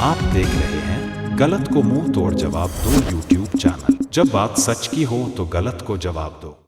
आप देख रहे हैं गलत को मुंह तोड़ जवाब दो यूट्यूब चैनल। जब बात सच की हो तो गलत को जवाब दो।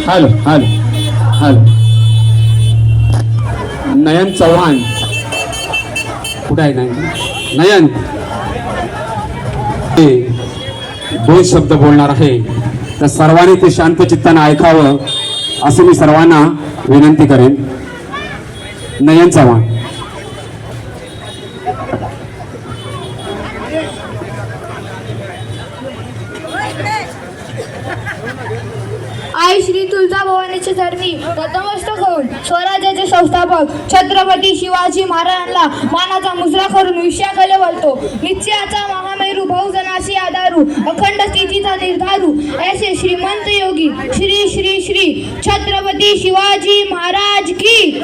हॅलो हॅलो हॅलो नयन चव्हाण कुठे आहे नयन ते दोन शब्द बोलणार आहे तर सर्वांनी ते शांत चित्ताने ऐकावं असं मी सर्वांना विनंती करेन। नयन चव्हाण आई श्री तुळजाभवानीचे धर्मी नतमस्तक होऊन स्वराज्याचे संस्थापक छत्रपती शिवाजी महाराजांना मानाचा मुजरा करून विषयाकडे वळतो। निश्चयाचा महामेरू बहुजनाशी आधारू अखंड स्थितीचा निर्धारू ऐसे श्रीमंत योगी श्री श्री श्री छत्रपती शिवाजी महाराज की।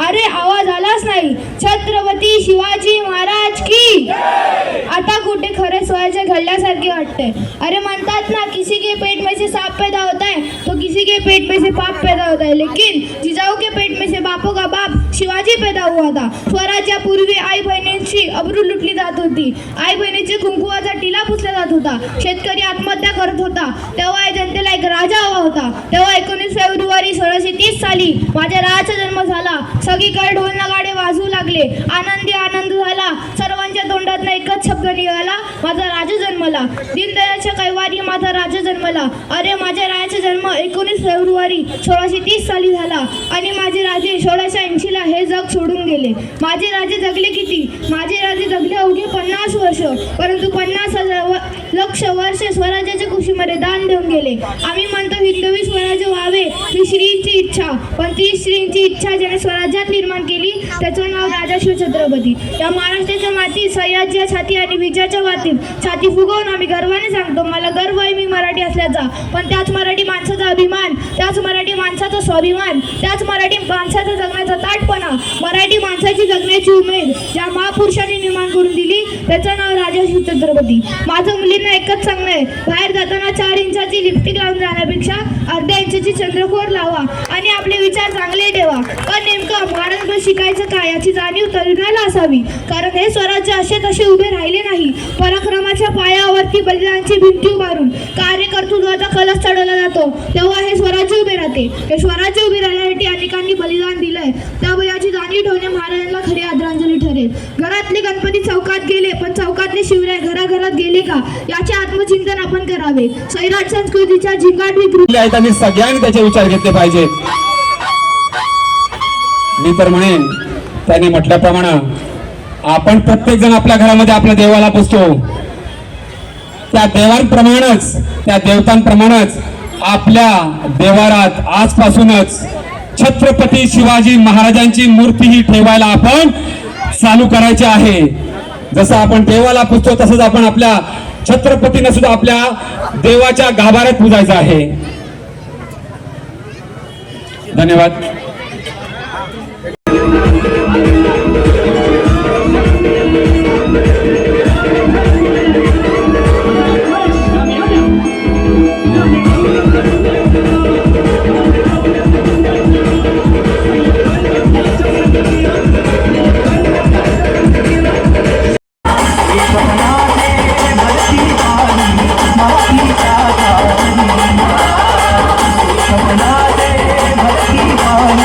अरे आवाज आलाच नाही। छत्रपती शिवाजी महाराज की। आता कुठे खरे स्वराज्य घडल्यासारखे वाटते। अरे म्हणतात ना किसी के पेट में से सांप पैदा होता है तो किसी के पेट में से पाप पैदा होता है, लेकिन जिजाऊ के पेट में से बापों का बाप शिवाजी पैदा हुआ था। स्वराज्यापूर्वी आई बहिणींची अब्रू लुटली जात होती। आई बहिणीची कुंकुवाचा टिला पुसला जात होता। शेतकरी आत्महत्या करत होता। तेव्हा या जनतेला एक राजा हवा होता। तेव्हा 19 फेब्रुवारी 1630 साली माझ्या राजाचा जन्म झाला। सगळीकडे ढोल नगाडे वाजवू लागले। आनंदी आनंद झाला। सर्वांच्या तोंडातून एकच शब्द निघाला, माझा राजा जन्मला। दीनदयाळच्या कैवारी माझा राजा जन्मला। अरे माझ्या राजाचा जन्म 19 फेब्रुवारी 1630 साली झाला आणि माझे राजे 1680 ला हे जग सोडून गेले। माझे राजे जगले किती? माझे राजे जगले अवघे 50 वर्ष, परंतु 50,000 लक्ष वर्ष स्वराज्याच्या कुशीमध्ये दान देऊन गेले। आम्ही म्हणतो हिंदवी स्वराज्य व्हावे ही श्रींची इच्छा, पण ती श्रींची इच्छा ज्याने स्वराज्यात निर्माण केली त्याचं नाव राजा शिवछत्रपती। या महाराष्ट्राच्या मातीत सह्याद्रीच्या छाती आणि विजयाच्या मातीत छाती फुगवून आम्ही गर्वाने सांगतो मला गर्व आहे मी मराठी असल्याचा। पण त्याच मराठी माणसाचा अभिमान, त्याच मराठी माणसाचा स्वाभिमान, त्याच मराठी माणसाचा जगण्याचा ताठपणा, मराठी माणसाची जगण्याची उमेद ज्या महापुरुषांनी निर्माण करून दिली त्याचं नाव राजा शिवछत्रपती। माझं मुलींना एकच सांगणं आहे, बाहेर जाताना 4 इंचाची लिपस्टिक लावून जाण्यापेक्षा अर्ध्या इंचाची चंद्रकोर लावा आणि आपले विचार चांगले ठेवा। पण नेमकं महाराष्ट्र शिकायचं काय याची जाणीव तरुणाला असावी, कारण हे स्वराज्य असे तसे उभे राहिले नाही। पराक्रमाच्या पायावरती बलिदानाची भिंती उभारून कार्यकर्तृत्वाचा कलश चढवला जातो, तेव्हा हे स्वराज्य उभे राहते। हे स्वराज्य उभे राहण्यासाठी अनेकांनी बलिदान दिलंय, त्यामुळे याची जाणीव ठेवणे महाराजांना खरी आदरांजली ठरेल। घरातले गणपती चौकात गेले, पण चौकातले शिवराय घराघरात गेले का याचे आत्मचिंतन आपण करावे। सैराट संस्कृतीच्या झिंगाट विकृती आहेत आणि सगळ्यांनी त्याचे विचार घेतले पाहिजेत। मी तर म्हणेन त्याने म्हटल्याप्रमाणे आपण प्रत्येक जण आपल्या घरामध्ये आपल्या देवाला पुजतो, त्या देवांप्रमाणेच त्या देवतांप्रमाणेच आपल्या देवारात आजपासूनच छत्रपती शिवाजी महाराजांची मूर्ती ही ठेवायला आपण चालू करायची आहे। जसं आपण देवाला पुजतो तसंच आपण आपल्या छत्रपतींना सुद्धा आपल्या देवाच्या गाभाऱ्यात पुजायचं आहे। धन्यवाद। सपना दे भक्ति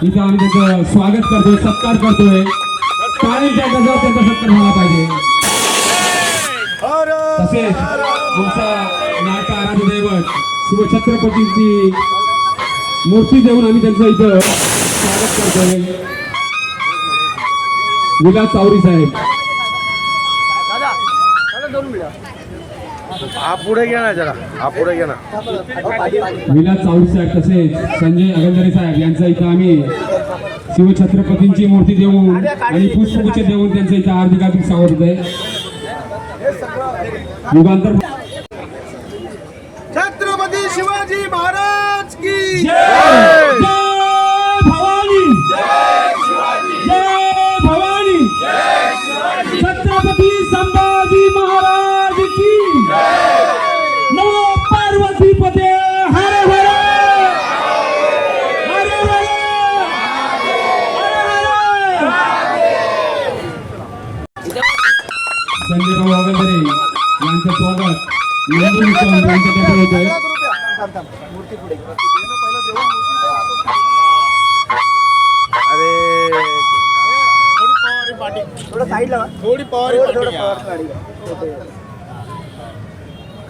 इथं आम्ही त्याचं स्वागत करतोय, सत्कार करतोय. टाळ्यांच्या गजरात त्यांचा सत्कार झाला पाहिजे. तसेच आमचा नायका आराध्य दैवत शिवछत्रपतींची मूर्ती देऊन आम्ही त्यांचं इथं स्वागत करतोय. विलास चावरी साहेब, आप पुढे घ्या ना जरा, आप पुढे घ्या ना. विलास चावरी साहेब तसेच संजय अगंदरे साहेब यांचं इथं आम्ही शिवछत्रपतींची मूर्ती देऊन आणि पुष्पगुच्छ देऊन त्यांचं इथं हार्दिक स्वागत आहे. युगांतर छत्रपती शिवाजी महाराज की जय भवानी, जय भवानी, छत्रपती संभाजी महाराज की नमो पार्वती पते हर हर हर हर संजय भाऊ अगंदरे यांचं स्वागत नंदुरी चौहान यांच्याकडे होतंय.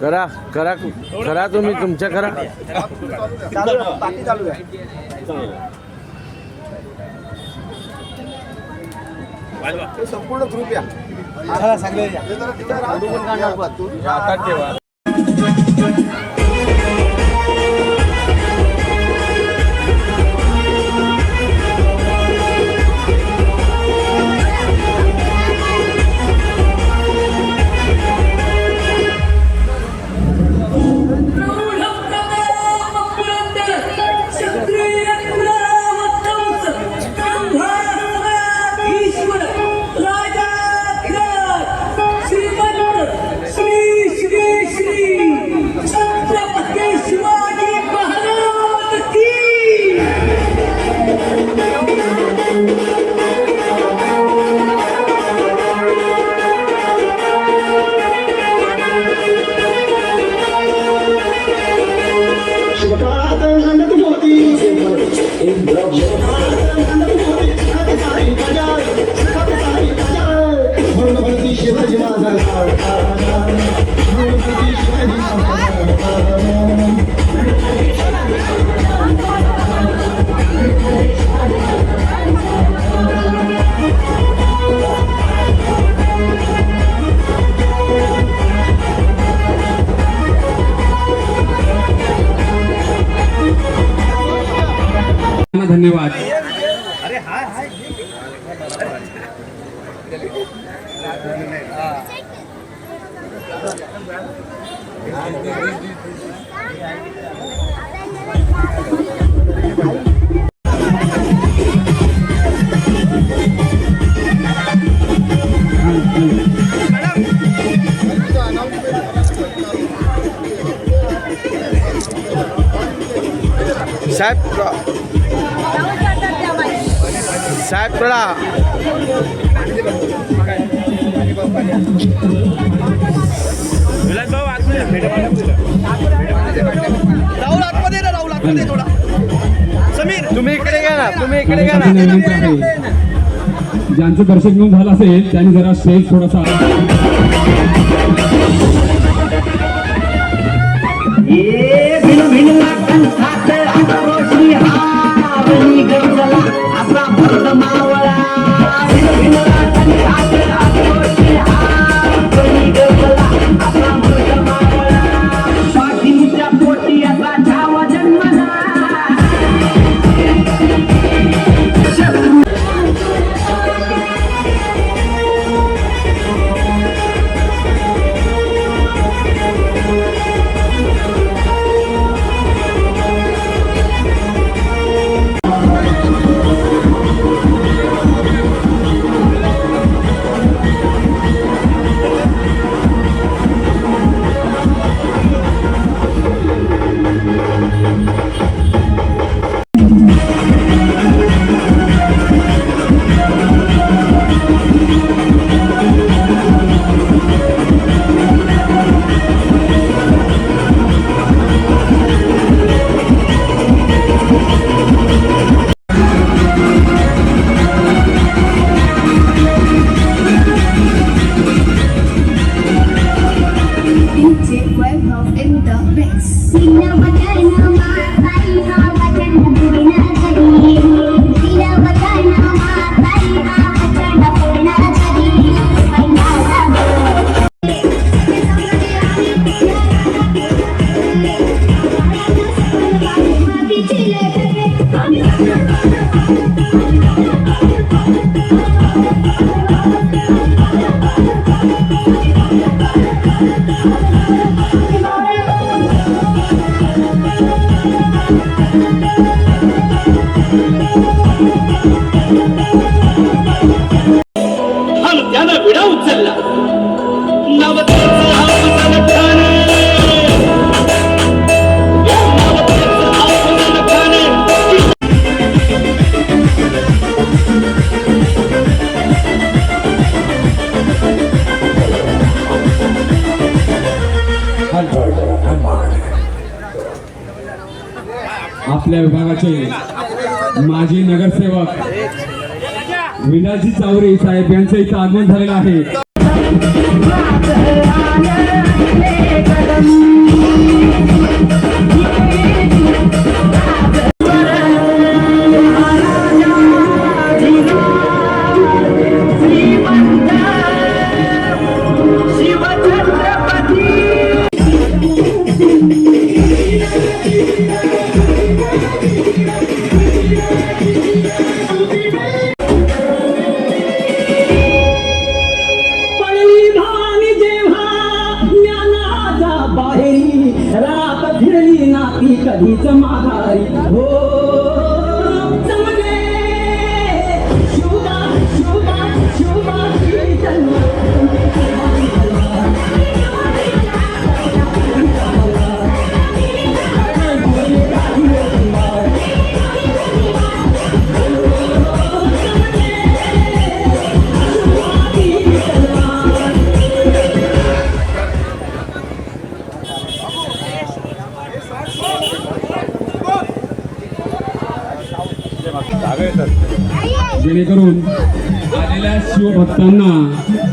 करा करा करा, तुम्ही तुमच्या करा. संपूर्ण ग्रुप या सगळे धन्यवाद. साहेब साहेब थोडा राहुल आतमध्ये ना, राहुल आतमध्ये थोडा. समीर तुम्ही इकडे घ्या ना, तुम्ही इकडे घ्या ना. ज्यांचं दर्शन घेऊन झालं असेल त्यांनी जरा स्टेज थोडासा आणि त्यानं विडा उचलला नवतेचं हापूसन ठाणे नवतेचं हापूसन ठाणे आपल्या विभागाचे माजी नगरसेवक विलासजी चावरे साहेब यांचं इथं आगमन झालेलं आहे. पडली भानी जेव्हा ज्ञानाच्या बाहेरी रात फिरली नाती कधीच माघारी हो समजे शुभा शुभा शुभा जेणेकरून आलेल्या शिवभक्तांना